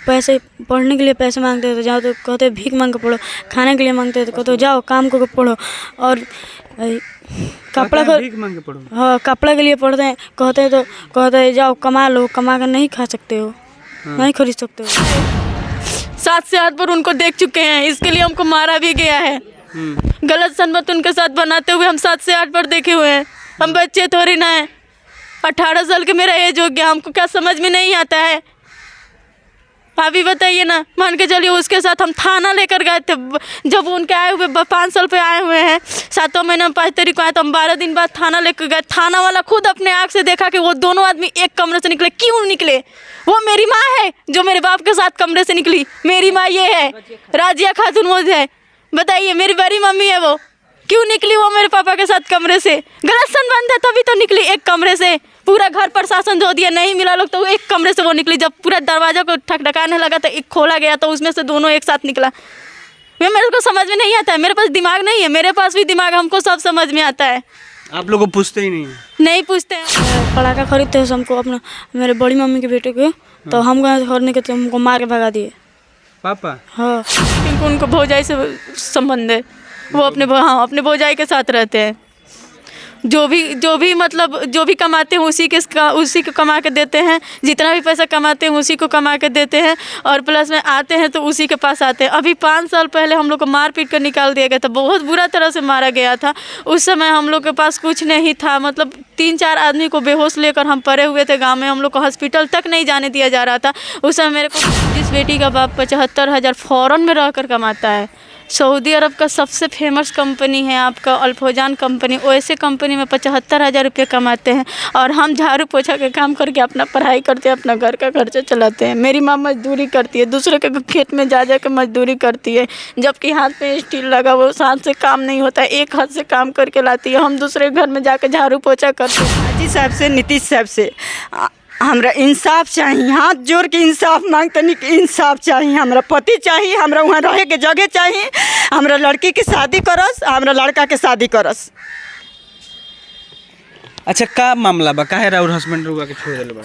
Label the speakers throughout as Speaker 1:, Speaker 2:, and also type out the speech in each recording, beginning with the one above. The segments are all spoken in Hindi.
Speaker 1: पैसे पढ़ने के लिए पैसे मांगते हैं तो जाओ तो कहते भीख मांग के पढ़ो, खाने के लिए मांगते हैं तो कहते जाओ काम करके पढ़ो, और कपड़ा को
Speaker 2: भीख मांग के पढ़ो।
Speaker 1: हाँ, कपड़ा के लिए पढ़ते हैं कहते हैं तो कहते हैं जाओ कमा लो, कमा कर नहीं खा सकते हो, नहीं खरीद सकते हो।
Speaker 3: 7 से 8 बार उनको देख चुके हैं, इसके लिए हमको मारा भी गया है। गलत संबंध उनके साथ बनाते हुए हम 7 से 8 बार देखे हुए हैं। हम बच्चे थोड़ी ना है, 18 साल के मेरा एज हो गया, हमको क्या समझ में नहीं आता है। अभी बताइए ना, मान के चलिए उसके साथ हम थाना लेकर गए थे, जब उनके आए हुए 5 साल पे आए हुए हैं, 7वें महीने में 5 तारीख को आए तो हम 12 दिन बाद थाना लेकर गए। थाना वाला खुद अपने आँख से देखा कि वो दोनों आदमी एक कमरे से निकले। क्यों निकले? वो मेरी माँ है जो मेरे बाप के साथ कमरे से निकली। मेरी माँ ये है, राजिया खातून वो है। बताइए, मेरी बड़ी मम्मी है, वो क्यों निकली? वो मेरे पापा के साथ कमरे से, गलत संबंध है तभी तो निकली एक कमरे से। पूरा घर प्रशासन धो दिया, नहीं मिला लोग तो एक कमरे से वो निकली। जब पूरा दरवाजा को ठकठकाने लगा तो एक खोला गया तो उसमें से दोनों एक साथ निकला। मेरे को समझ में नहीं आता है, मेरे पास दिमाग नहीं है। मेरे पास भी दिमाग, हमको सब समझ में आता है।
Speaker 2: आप लोग को पूछते ही नहीं है?
Speaker 3: नहीं पूछते हैं।
Speaker 1: पटाखा खरीदते हैं हमको अपना, मेरे बड़ी मम्मी के बेटे के, तो हम गए खरीदने के तो हमको मार के भगा दिए
Speaker 2: पापा।
Speaker 1: हाँ,
Speaker 3: क्योंकि उनको भौजाई से संबंध है, वो अपने भौजाई के साथ रहते हैं। जो भी मतलब जो भी कमाते हैं उसी को कमा के देते हैं। जितना भी पैसा कमाते हैं उसी को कमा के देते हैं, और प्लस में आते हैं तो उसी के पास आते हैं। अभी 5 साल पहले हम लोग को मार पीट कर निकाल दिया गया था, बहुत बुरा तरह से मारा गया था। उस समय हम लोग के पास कुछ नहीं था, मतलब 3-4 आदमी को बेहोश लेकर हम पड़े हुए थे गाँव में। हम लोग को हॉस्पिटल तक नहीं जाने दिया जा रहा था। उस समय मेरे को, जिस बेटी का बाप 75,000 फ़ौरन में रह कर कमाता है, सऊदी अरब का सबसे फेमस कंपनी है आपका अल्फोजान कंपनी, वैसे कंपनी में 75,000 रुपये कमाते हैं, और हम झाड़ू पोछा के काम करके अपना पढ़ाई करते हैं, अपना घर का खर्चा चलाते हैं। मेरी माँ मजदूरी करती है, दूसरे के खेत में जा के मजदूरी करती है, जबकि हाथ में स्टील लगा, वो हाथ से काम नहीं होता है, एक हाथ से काम करके लाती है। हम दूसरे घर में जाकर झाड़ू पोछा करते हैं।
Speaker 4: हाजी साहब से, नीतीश साहब से हमरा इंसाफ चाहिए, हाथ जोड़ के इंसाफ मांगते नहीं कि इंसाफ चाहिए। हमरा पति चाहिए, हमरा वहाँ रहे के जगह चाहिए, हमरा लड़की की शादी करस, हमरा लड़का के शादी करस।
Speaker 2: अच्छा, का मामला बा? काहे राउर हस्बैंड रुआ के छोड़ देले बा?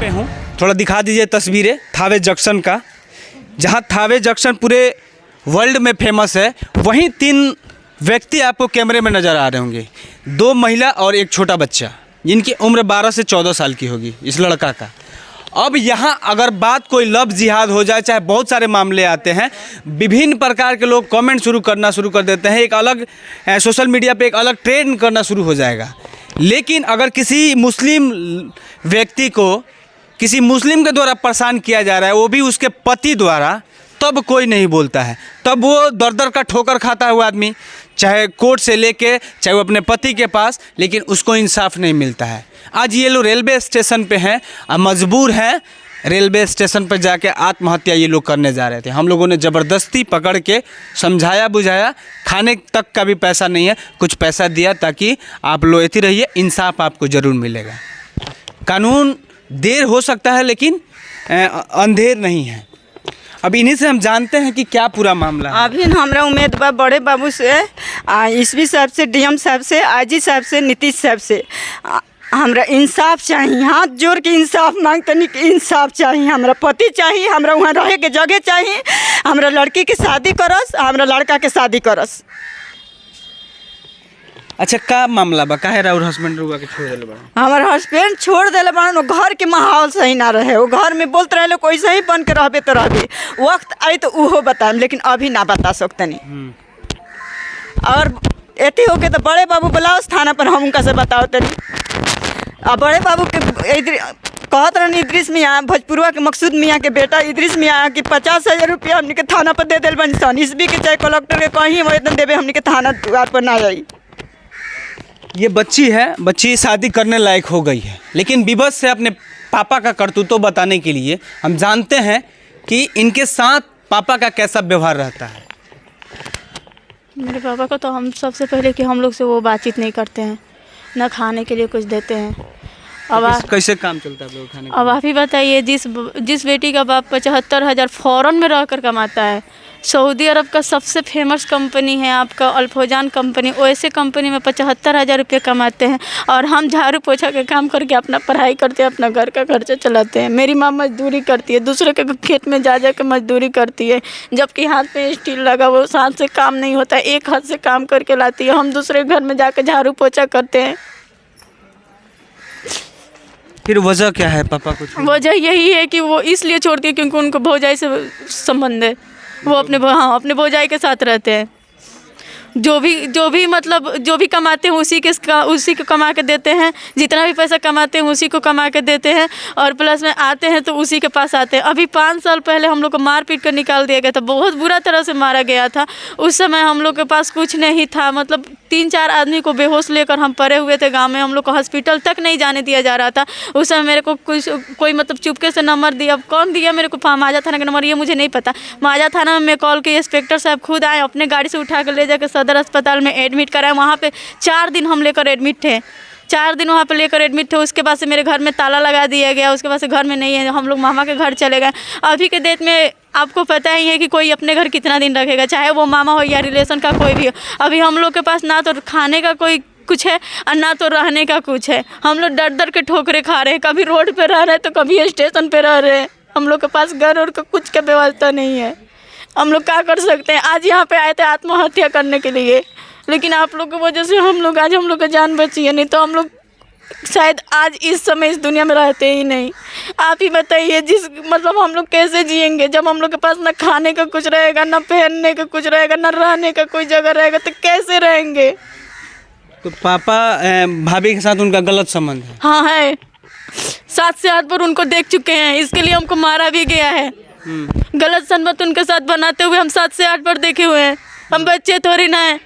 Speaker 2: पे हूँ, थोड़ा दिखा दीजिए तस्वीरें थावे जंक्शन का, जहाँ थावे जंक्शन पूरे वर्ल्ड में फेमस है। वहीं 3 व्यक्ति आपको कैमरे में नज़र आ रहे होंगे, 2 महिला और एक छोटा बच्चा, जिनकी उम्र 12 से 14 साल की होगी इस लड़का का। अब यहाँ अगर बात कोई लव जिहाद हो जाए, चाहे बहुत सारे मामले आते हैं, विभिन्न प्रकार के लोग कमेंट शुरू कर देते हैं, एक अलग सोशल मीडिया पे एक अलग ट्रेंड करना शुरू हो जाएगा। लेकिन अगर किसी मुस्लिम व्यक्ति को किसी मुस्लिम के द्वारा परेशान किया जा रहा है, वो भी उसके पति द्वारा, तब कोई नहीं बोलता है। तब वो दर का ठोकर खाता है वो आदमी, चाहे कोर्ट से लेके, चाहे वो अपने पति के पास, लेकिन उसको इंसाफ नहीं मिलता है। आज ये लोग रेलवे स्टेशन पे हैं, मजबूर हैं, रेलवे स्टेशन पर जाके आत्महत्या ये लोग करने जा रहे थे। हम लोगों ने ज़बरदस्ती पकड़ के समझाया बुझाया, खाने तक का भी पैसा नहीं है, कुछ पैसा दिया ताकि आप लोग ऐसे रहिए, इंसाफ आपको ज़रूर मिलेगा। कानून देर हो सकता है लेकिन अंधेर नहीं है। अब इन्हीं से हम जानते हैं कि क्या पूरा मामला है।
Speaker 4: अभी हमरा उम्मीद बा बड़े बाबू से, ईसवी साहब से, डीएम साहब से, आईजी साहब से, नीतीश साहब से हमरा इंसाफ चाहिए, हाथ जोड़ के इंसाफ मांगते नहीं कि इंसाफ चाहिए। हमरा पति चाहिए, हमरा वहाँ रहे के जगह चाहिए, हमरा लड़की की शादी करस, हमरा लड़का के शादी करस।
Speaker 2: अच्छा, का मामला बा? काहे राउर हस्बैंड रुआ के छोड़ देले बा?
Speaker 4: हमार हस्बैंड छोड़ देले बान, घर के माहौल सही ना रहे, वो घर में बोलते रहे कोई सही बन के रहबे तो रहबे, वक्त आई तो उहो बताएं, लेकिन अभी ना बता सकते नहीं। और एती हो के तो बड़े बाबू बुलाओ थाना पर, हम उनका से बताओ तनी। अब बड़े बाबू के कहत रहनी इद्रिस मियाँ, भोजपुरवा के मकसूद मियाँ के बेटा इद्रिस मियाँ की 50,000 रुपया हमने के थाना पर दे दिल बन सन। इसबी के चाहे कलेक्टर के कहीं वेतन देवे, हमने के थाना द्वार पर ना जाई।
Speaker 2: ये बच्ची है, बच्ची शादी करने लायक हो गई है, लेकिन विवश से अपने पापा का करतूतों बताने के लिए हम जानते हैं कि इनके साथ पापा का कैसा व्यवहार रहता है।
Speaker 3: मेरे पापा को तो हम सबसे पहले कि हम लोग से वो बातचीत नहीं करते हैं, ना खाने के लिए कुछ देते हैं। अब
Speaker 2: कैसे काम चलता है लोग खाने?
Speaker 3: अब आप ही बताइए, जिस बेटी का बाप 75,000 फ़ौरन में रह कर कमाता है, सऊदी अरब का सबसे फेमस कंपनी है आपका अल्फोजान कंपनी। वैसे कंपनी में 75,000 रुपये कमाते हैं और हम झाड़ू पोछा का काम करके अपना पढ़ाई करते हैं, अपना घर का खर्चा चलाते हैं। मेरी माँ मजदूरी करती है, दूसरे के खेत में जा के मजदूरी करती है, जबकि हाथ में स्टील लगा, वो हाथ से काम नहीं होता, एक हाथ से काम करके लाती है। हम दूसरे घर में जाकर झाड़ू पोछा करते हैं।
Speaker 2: फिर वजह क्या है पापा को?
Speaker 3: वजह यही है कि वो इसलिए छोड़ती है क्योंकि उनको भौजाई से संबंध है। वो अपने भौजाई के साथ रहते हैं। जो भी मतलब जो भी कमाते हैं उसी को कमा के देते हैं। जितना भी पैसा कमाते हैं उसी को कमा के देते हैं और प्लस में आते हैं तो उसी के पास आते हैं। अभी 5 साल पहले हम लोग को मार पीट कर निकाल दिया गया था, बहुत बुरा तरह से मारा गया था। उस समय हम लोग के पास कुछ नहीं था, मतलब 3-4 आदमी को बेहोश लेकर हम पड़े हुए थे गांव में। हम लोग को हॉस्पिटल तक नहीं जाने दिया जा रहा था। उस समय मेरे को कोई मतलब चुपके से नंबर दिया, कौन दिया मेरे को, माजा थाना का नंबर, ये मुझे नहीं पता। माजा थाना में कॉल की इंस्पेक्टर साहब खुद आए, अपने गाड़ी से उठा कर ले जाकर सदर अस्पताल में एडमिट कराए। वहाँ पे 4 दिन हम लेकर एडमिट थे, 4 दिन वहाँ पे लेकर एडमिट थे। उसके बाद से मेरे घर में ताला लगा दिया गया। उसके बाद से घर में नहीं है, हम लोग मामा के घर चले गए। अभी के डेट में आपको पता ही है कि कोई अपने घर कितना दिन रखेगा, चाहे वो मामा हो या रिलेशन का कोई भी हो। अभी हम लोग के पास ना तो खाने का कोई कुछ है और ना तो रहने का कुछ है। हम लोग डर के ठोकरे खा रहे हैं, कभी रोड पे रह रहे हैं तो कभी स्टेशन पे रह रहे हैं। हम लोग के पास घर और कुछ का व्यवस्था नहीं है। हम लोग क्या कर सकते हैं? आज यहाँ पे आए थे आत्महत्या करने के लिए, लेकिन आप लोग की वजह से हम लोग का जान बची है, नहीं तो हम लोग शायद आज इस समय इस दुनिया में रहते ही नहीं। आप ही बताइए, मतलब हम लोग कैसे जिएंगे जब हम लोग के पास ना खाने का कुछ रहेगा, ना पहनने का कुछ रहेगा, ना रहने का कोई जगह रहेगा, तो कैसे रहेंगे?
Speaker 2: तो पापा भाभी के साथ उनका गलत संबंध है?
Speaker 3: हाँ है, 7 से 8 बार उनको देख चुके हैं, इसके लिए हमको मारा भी गया है। गलत संबंध उनके साथ बनाते हुए हम 7 से 8 बार देखे हुए हैं। हम बच्चे थोड़ी ना है,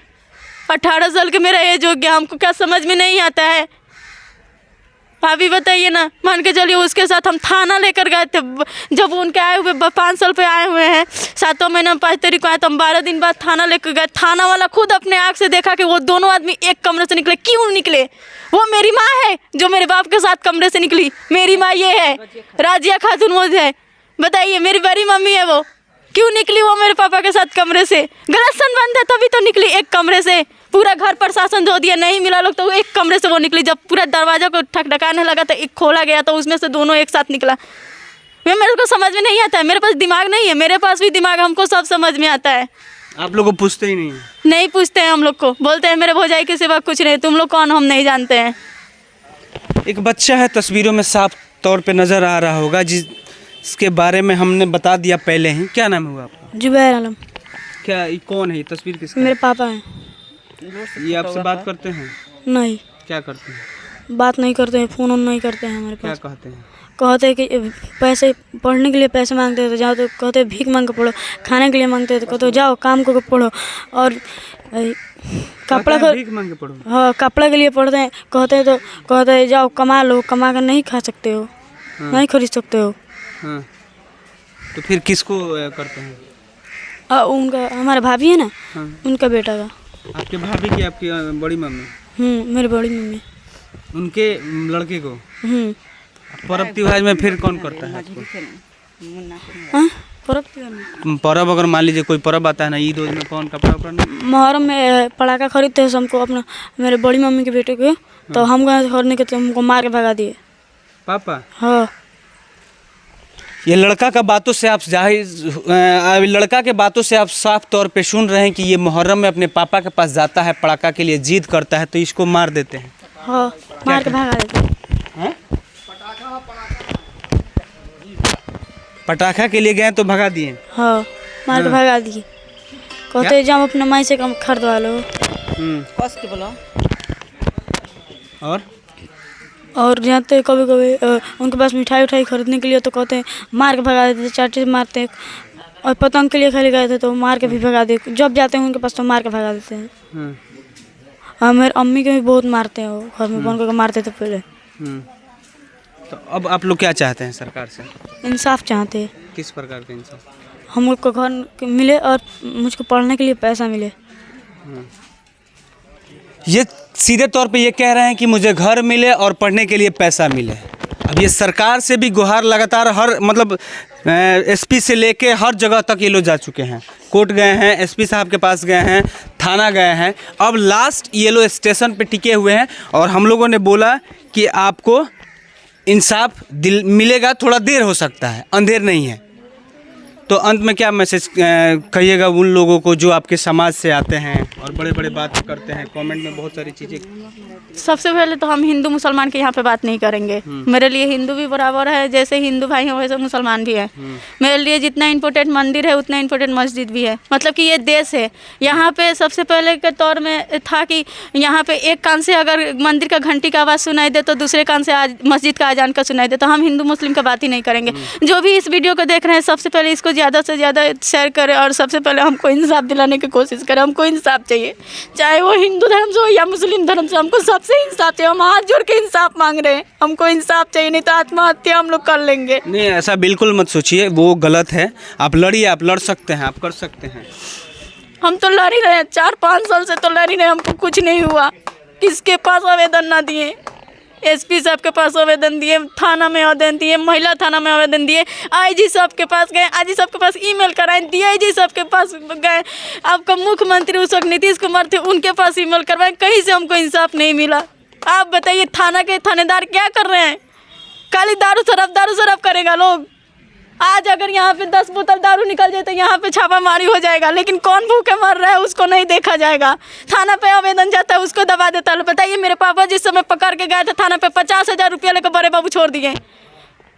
Speaker 3: 18 साल के मेरा एज हो गया, हमको क्या समझ में नहीं आता है? आप भी बताइए ना। मान के चलिए उसके साथ हम थाना लेकर गए थे, जब उनके आए हुए 5 साल पे आए हुए हैं, 7वें महीने में 5 तारीख को आए तो हम 12 दिन बाद थाना लेकर गए। थाना वाला खुद अपने आँख से देखा कि वो दोनों आदमी एक कमरे से निकले। क्यों निकले? वो मेरी माँ है जो मेरे बाप के साथ कमरे से निकली। मेरी माँ ये है, राजिया खातून वो है। बताइए, मेरी बड़ी मम्मी है, वो क्यों निकली? वो मेरे पापा के साथ कमरे से गलत संबंध है तभी तो निकली एक कमरे से। पूरा घर प्रशासन धो दिया, नहीं मिला लोग तो एक कमरे से वो निकली। जब पूरा दरवाजा को ठकठकाने लगा तो एक खोला गया तो उसमें से दोनों एक साथ निकला। मेरे को समझ में नहीं आता है, मेरे पास दिमाग नहीं है। मेरे पास भी दिमाग, हमको सब समझ में आता है।
Speaker 2: आप लोग को पूछते ही नहीं?
Speaker 3: नहीं पूछते हैं हम लोग को, बोलते हैं मेरे भौजाई के सिवा कुछ नहीं, तुम लोग कौन, हम नहीं जानते हैं।
Speaker 2: एक बच्चा है, तस्वीरों में साफ तौर पे नज़र आ रहा होगा, जिसके बारे में हमने बता दिया पहले ही। क्या नाम हुआ आपका?
Speaker 1: जुबैर आलम।
Speaker 2: क्या ये कौन है? ये तस्वीर किसका?
Speaker 1: मेरे पापा हैं।
Speaker 2: ये आपसे बात करते हैं?
Speaker 1: नहीं,
Speaker 2: क्या करते हैं?
Speaker 1: बात नहीं करते हैं, फ़ोन नहीं करते हैं हमारे
Speaker 2: क्या
Speaker 1: पास।
Speaker 2: कहते हैं?
Speaker 1: कहते हैं कि पैसे पढ़ने के लिए पैसे मांगते हैं तो जाओ, तो कहते हैं भीख मांग के पढ़ो। खाने के लिए मांगते हैं तो कहते हो जाओ काम को पढ़ो। और कपड़ा को
Speaker 2: भीख मांग के पढ़ो?
Speaker 1: हाँ, कपड़ा के लिए पढ़ते हैं, कहते हैं तो कहते हैं जाओ कमा लो, कमा कर नहीं खा सकते हो, नहीं खरीद सकते हो।
Speaker 2: हाँ, तो फिर किसको करते हैं?
Speaker 1: उनका, हमारा भाभी है ना,
Speaker 2: हाँ।
Speaker 1: उनका बेटा का।
Speaker 2: आपके भाभी की, आपकी बड़ी मम्मी?
Speaker 1: मेरी बड़ी मम्मी।
Speaker 2: उनके लड़के को? पर्व त्योहार में फिर कौन करता है? पर्व अगर मान लीजिए कोई पर्व आता है ना, ईद में कौन कपड़ा उपड़ा नहीं?
Speaker 1: मुहर्रम में पटाखा खरीदते हैं हमको, अपना मेरे बड़ी मम्मी के बेटे को। तो हम गए खरीदने के तो हमको मार के भगा दिए
Speaker 2: पापा।
Speaker 1: हाँ।
Speaker 2: ये लड़का के बातों से आप साफ तौर पे सुन रहे हैं कि ये मुहर्रम में अपने पापा के पास जाता है, पटाखा के लिए जिद करता है तो इसको मार देते हैं।
Speaker 1: हाँ, मार के भगा देते हैं।
Speaker 2: पटाखा के लिए गए तो भगा दिए?
Speaker 1: हाँ, मार के भगा दिए। कहते हैं जाओ अपने माई से कम खरीदवा लो। और जाते कभी कभी उनके पास मिठाई उठाई खरीदने के लिए तो कहते हैं मार के भगा देते, चाटे से मारते हैं। और पतंग के लिए खाली गए थे तो मार के भी भगा देते। जब जाते हैं उनके पास तो मार के भगा देते हैं। और मेरे अम्मी के भी बहुत मारते हैं, वो घर में बन कर मारते थे पहले।
Speaker 2: तो अब आप लोग क्या चाहते हैं सरकार से?
Speaker 1: इंसाफ चाहते हैं।
Speaker 2: किस प्रकार का इंसाफ?
Speaker 1: हम लोग को घर मिले और मुझको पढ़ने के लिए पैसा मिले।
Speaker 2: ये सीधे तौर पे ये कह रहे हैं कि मुझे घर मिले और पढ़ने के लिए पैसा मिले। अब ये सरकार से भी गुहार लगातार हर मतलब एसपी से लेके हर जगह तक ये लोग जा चुके हैं, कोर्ट गए हैं, एसपी साहब के पास गए हैं, थाना गए हैं, अब लास्ट ये लोग स्टेशन पे टिके हुए हैं। और हम लोगों ने बोला कि आपको इंसाफ मिलेगा, थोड़ा देर हो सकता है, अंधेर नहीं है। तो अंत में क्या मैसेज कहिएगा उन लोगों को जो आपके समाज से आते हैं और बड़े बड़े बात करते हैं, कमेंट में बहुत सारी चीज़ें।
Speaker 3: सबसे पहले तो हम हिंदू मुसलमान के यहाँ पे बात नहीं करेंगे। मेरे लिए हिंदू भी बराबर है, जैसे हिंदू भाई हैं वैसे मुसलमान भी है। मेरे लिए जितना इम्पोर्टेंट मंदिर है उतना इम्पोर्टेंट मस्जिद भी है। मतलब कि ये देश है, यहाँ पे सबसे पहले के तौर में था कि यहाँ पे एक कान से अगर मंदिर का घंटी का आवाज़ सुनाई दे तो दूसरे कान से आज मस्जिद का अजान का सुनाई दे। तो हम हिंदू मुस्लिम का बात ही नहीं करेंगे। जो भी इस वीडियो को देख रहे हैं सबसे पहले इसको ज़्यादा से ज़्यादा शेयर करें और सबसे पहले हमको इंसाफ दिलाने की कोशिश करें। हमको इंसाफ चाहिए, चाहे वो हिंदू धर्म से हो या मुस्लिम धर्म से, हमको सबसे इंसाफ चाहिए। हम हाथ जोड़ के इंसाफ मांग रहे हैं, हमको इंसाफ चाहिए, नहीं तो आत्महत्या हम लोग कर लेंगे।
Speaker 2: नहीं, ऐसा बिल्कुल मत सोचिए, वो गलत है। आप लड़िए, आप लड़ सकते हैं, आप कर सकते हैं।
Speaker 3: हम तो लड़ ही रहे हैं, 4-5 साल से तो लड़ ही रहे हैं, हमको कुछ नहीं हुआ। किसके पास आवेदन ना दिए, एसपी साहब के पास आवेदन दिए, थाना में आवेदन दिए, महिला थाना में आवेदन दिए, आईजी साहब के पास गए, आईजी साहब के पास ईमेल कराएं, डीआईजी साहब के पास गए, आपका मुख्यमंत्री उस वक्त नीतीश कुमार थे, उनके पास ईमेल करवाएं, कहीं से हमको इंसाफ नहीं मिला। आप बताइए थाना के थानेदार क्या कर रहे हैं? खाली दारू शराब करेगा लोग। आज अगर यहाँ पे 10 बोतल दारू निकल जाए तो यहाँ पे छापामारी हो जाएगा, लेकिन कौन भूखे मर रहा है उसको नहीं देखा जाएगा। थाना पे आवेदन जाता है उसको दबा देता है। बताइए, मेरे पापा जिस समय पकड़ के गए थे थाना पे 50,000 रुपया लेकर बड़े बाबू छोड़ दिए,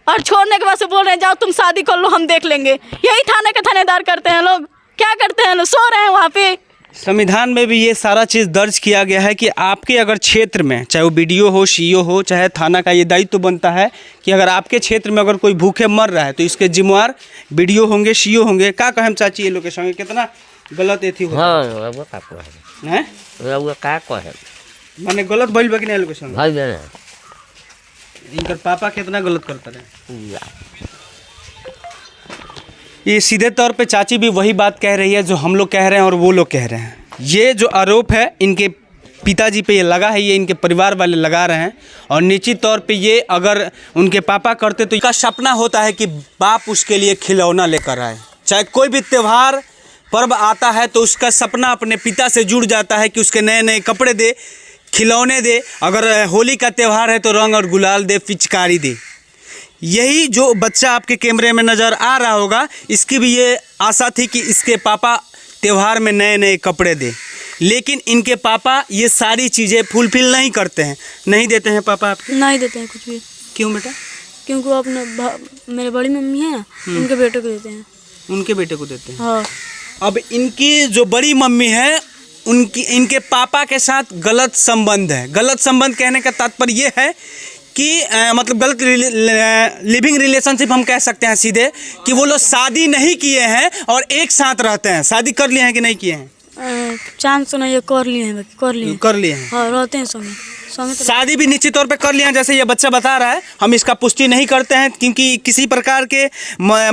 Speaker 3: और छोड़ने के बाद से बोल रहे हैं जाओ तुम शादी कर लो, हम देख लेंगे। यही थाने के थानेदार करते हैं लोग। क्या करते हैं लोग? सो रहे हैं वहाँ पे।
Speaker 2: संविधान में भी ये सारा चीज़ दर्ज किया गया है कि आपके अगर क्षेत्र में, चाहे वो बीडीओ हो, सीईओ हो, चाहे थाना का ये दायित्व बनता है कि अगर आपके क्षेत्र में अगर कोई भूखे मर रहा है तो इसके जिम्मेवार बीडीओ होंगे, सीईओ होंगे। का कहम चाची ये लोग के संगे कितना गलत एथी होता
Speaker 5: हाँ वो का कहे
Speaker 2: है,
Speaker 5: वो का कहे
Speaker 2: माने गलत भइल बा कि नहीं लोग के संगे?
Speaker 5: भाई बहन
Speaker 2: इनकर पापा कितना गलत करता रहे।
Speaker 5: पूरा
Speaker 2: ये सीधे तौर पे चाची भी वही बात कह रही है जो हम लोग कह रहे हैं और वो लोग कह रहे हैं। ये जो आरोप है इनके पिताजी पे ये लगा है, ये इनके परिवार वाले लगा रहे हैं। और निश्चित तौर पे ये अगर उनके पापा करते तो इसका सपना होता है कि बाप उसके लिए खिलौना लेकर आए। चाहे कोई भी त्यौहार पर्व आता है तो उसका सपना अपने पिता से जुड़ जाता है कि उसके नए नए कपड़े दे, खिलौने दे। अगर होली का त्यौहार है तो रंग और गुलाल दे, पिचकारी दे। यही जो बच्चा आपके कैमरे में नज़र आ रहा होगा, इसकी भी ये आशा थी कि इसके पापा त्यौहार में नए नए कपड़े दे। लेकिन इनके पापा ये सारी चीज़ें फुलफिल नहीं करते हैं, नहीं देते हैं पापा आपके?
Speaker 1: नहीं देते हैं कुछ भी।
Speaker 2: क्यों बेटा?
Speaker 1: क्योंकि वो अपने मेरे बड़ी मम्मी है ना, उनके बेटे को देते हैं।
Speaker 2: उनके बेटे को देते हैं।
Speaker 1: हाँ।
Speaker 2: अब इनकी जो बड़ी मम्मी है इनके पापा के साथ गलत संबंध है। गलत संबंध कहने का तात्पर्य ये है कि मतलब गलत लिविंग रिलेशनशिप हम कह सकते हैं सीधे, कि वो लोग शादी नहीं किए हैं और एक साथ रहते हैं। शादी कर लिए हैं कि नहीं किए हैं?
Speaker 1: चांस तो नहीं, कर लिए हैं,
Speaker 2: कर लिए हैं।
Speaker 1: हाँ, रहते हैं संगे।
Speaker 2: शादी भी निश्चित तौर पे कर लिया, जैसे ये बच्चा बता रहा है। हम इसका पुष्टि नहीं करते हैं क्योंकि किसी प्रकार के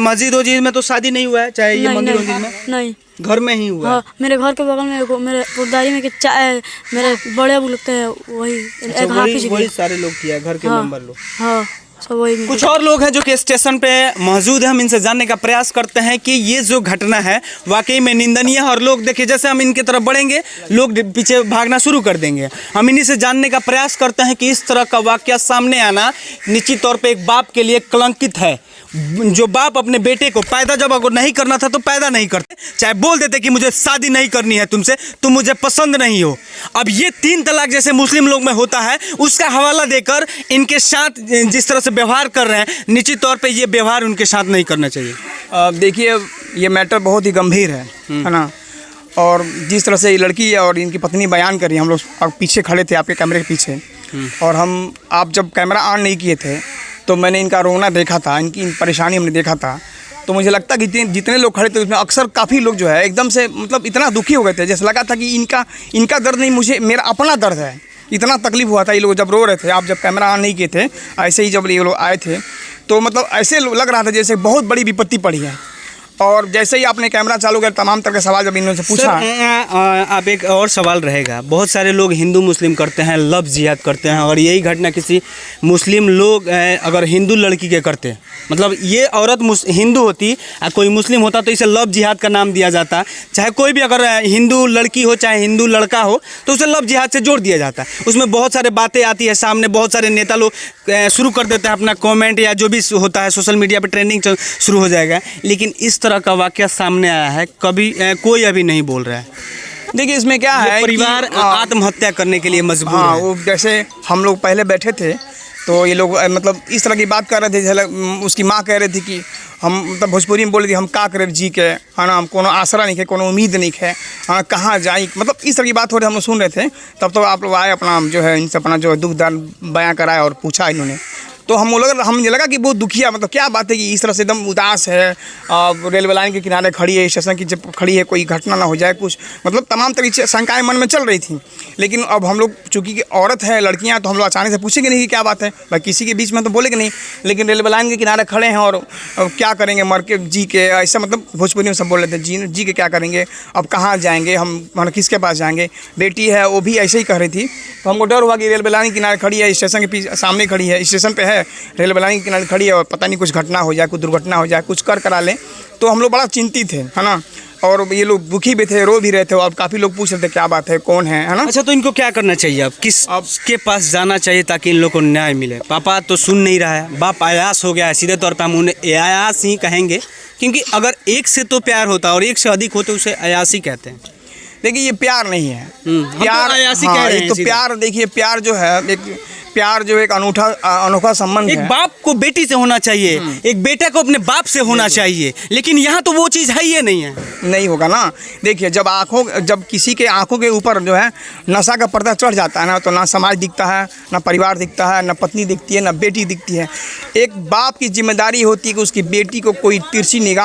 Speaker 2: मस्जिद वजीद में तो शादी नहीं हुआ है, चाहे ये मंदिर वजीद में
Speaker 1: नहीं,
Speaker 2: घर में ही हुआ।
Speaker 1: हाँ, मेरे घर के बगल में मेरे पुरदारी में मेरे बड़े अबू लगते हैं, वही
Speaker 2: सारे लोग किया, घर के मेंबर लोग।
Speaker 1: हाँ, सब वही। कुछ
Speaker 2: और लोग हैं जो कि स्टेशन पे मौजूद हैं, हम इनसे जानने का प्रयास करते हैं कि ये जो घटना है वाकई में निंदनीय है। और लोग देखिए, जैसे हम इनकी तरफ बढ़ेंगे लोग पीछे भागना शुरू कर देंगे। हम इन्हीं से जानने का प्रयास करते हैं कि इस तरह का वाकया सामने आना निश्चित तौर पे एक बाप के लिए कलंकित है। जो बाप अपने बेटे को पैदा जब अगर नहीं करना था तो पैदा नहीं करते, चाहे बोल देते कि मुझे शादी नहीं करनी है तुमसे, तुम मुझे पसंद नहीं हो। अब ये 3 तलाक जैसे मुस्लिम लोग में होता है उसका हवाला देकर इनके साथ जिस तरह से व्यवहार कर रहे हैं, निश्चित तौर पे ये व्यवहार उनके साथ नहीं करना चाहिए।
Speaker 6: देखिए, ये मैटर बहुत ही गंभीर है ना। और जिस तरह से ये लड़की और इनकी पत्नी बयान करी, हम लोग पीछे खड़े थे आपके कैमरे के पीछे, और आप जब कैमरा ऑन नहीं किए थे तो मैंने इनका रोना देखा था, इनकी परेशानी हमने देखा था। तो मुझे लगता कि जितने लोग खड़े थे उसमें अक्सर काफ़ी लोग जो है एकदम से मतलब इतना दुखी हो गए थे, जैसे लगा था कि इनका दर्द नहीं, मुझे मेरा अपना दर्द है। इतना तकलीफ हुआ था ये लोग जब रो रहे थे। आप जब कैमरा ऑन नहीं किए थे, ऐसे ही जब ये लोग आए थे तो मतलब ऐसे लग रहा था जैसे बहुत बड़ी विपत्ति पड़ी है। और जैसे ही आपने कैमरा चालू किया तमाम तरह के सवाल जब इन्होंने पूछा।
Speaker 2: सर, आप एक और सवाल रहेगा, बहुत सारे लोग हिंदू मुस्लिम करते हैं, लव जिहाद करते हैं, और यही घटना किसी मुस्लिम लोग अगर हिंदू लड़की के करते हैं, मतलब ये औरत हिंदू होती और कोई मुस्लिम होता तो इसे लव जिहाद का नाम दिया जाता। चाहे कोई भी अगर हिंदू लड़की हो चाहे हिंदू लड़का हो तो उसे लव जिहाद से जोड़ दिया जाता है। उसमें बहुत सारे बातें आती है सामने, बहुत सारे नेता लोग शुरू कर देते हैं अपना कमेंट या जो भी होता है सोशल मीडिया पे ट्रेंडिंग शुरू हो जाएगा। लेकिन इस तरह का वाकया सामने आया है, कभी कोई अभी नहीं बोल रहा है।
Speaker 6: देखिए इसमें क्या है,
Speaker 2: परिवार आत्महत्या करने के लिए मजबूर
Speaker 6: हाँ,
Speaker 2: है।
Speaker 6: वो जैसे हम लोग पहले बैठे थे तो ये लोग मतलब इस तरह की बात कर रहे थे। उसकी माँ कह रही थी कि हम मतलब भोजपुरी में बोल रही थी, हम का करें जी के, है ना, हम कोनो आसरा नहीं है, कोनो उम्मीद नहीं है, हाँ कहाँ जाए, मतलब इस तरह की बात हो रही, हम लोग सुन रहे थे। तब तो आप लोग आए, अपना जो है इनसे अपना जो दुख दर्द बयां कराया और पूछा इन्होंने। तो हमें लगा कि बहुत दुखिया, मतलब क्या बात है कि इस तरह से एकदम उदास है, रेलवे लाइन के किनारे खड़ी है, स्टेशन की जब खड़ी है, कोई घटना ना हो जाए कुछ, मतलब तमाम तरह की शंकाएं मन में चल रही थी। लेकिन अब हम लोग चूँकि कि औरत है, लड़कियां, तो हम लोग अचानक से पूछेंगे नहीं कि क्या बात है, भाई किसी के बीच में तो बोलेंगे नहीं। लेकिन रेलवे लाइन के किनारे खड़े हैं और क्या करेंगे, मर के जी के, ऐसा मतलब भोजपुरी में सब बोल रहे थे, जी के क्या करेंगे, अब कहाँ जाएंगे हम, मतलब किसके पास जाएंगे। बेटी है वो भी ऐसे ही कह रही थी। तो हमको डर हुआ कि रेलवे लाइन के किनारे खड़ी है, स्टेशन के पीछे सामने खड़ी है, स्टेशन पे है, रेलवे लाइन के किनारे खड़ी है, और पता नहीं कुछ घटना हो जाए, कुछ दुर्घटना हो जाए, कुछ करा लें। तो हम लोग बड़ा चिंतित थे, है ना, और ये लोग दुखी भी थे, रो भी रहे थे, और काफ़ी लोग पूछ रहे थे क्या बात है, कौन है ना।
Speaker 2: अच्छा, तो इनको क्या करना चाहिए अब, किसके पास जाना चाहिए ताकि इन लोग को न्याय मिले? पापा तो सुन नहीं रहा है, बाप आयास हो गया है, सीधे तौर पे हम उन्हें आयास ही कहेंगे, क्योंकि अगर एक से तो प्यार होता और एक से अधिक हो तो उसे आयास ही कहते हैं।
Speaker 6: देखिए ये प्यार नहीं है,
Speaker 2: प्यार तो आयासी कह रहे हैं
Speaker 6: तो
Speaker 2: सीधे।
Speaker 6: प्यार, देखिए प्यार जो है, एक अनोखा संबंध
Speaker 2: एक
Speaker 6: है।
Speaker 2: बाप को बेटी से होना चाहिए, एक बेटा को अपने बाप से होना चाहिए, लेकिन यहाँ तो वो चीज़ है ही नहीं है।
Speaker 6: नहीं होगा ना। देखिए जब किसी के आंखों के ऊपर जो है नशा का पर्दा चढ़ जाता है ना, तो ना समाज दिखता है, ना परिवार दिखता है, ना पत्नी दिखती है, ना बेटी दिखती है। एक बाप की जिम्मेदारी होती है कि उसकी बेटी को कोई तिरछी निगाह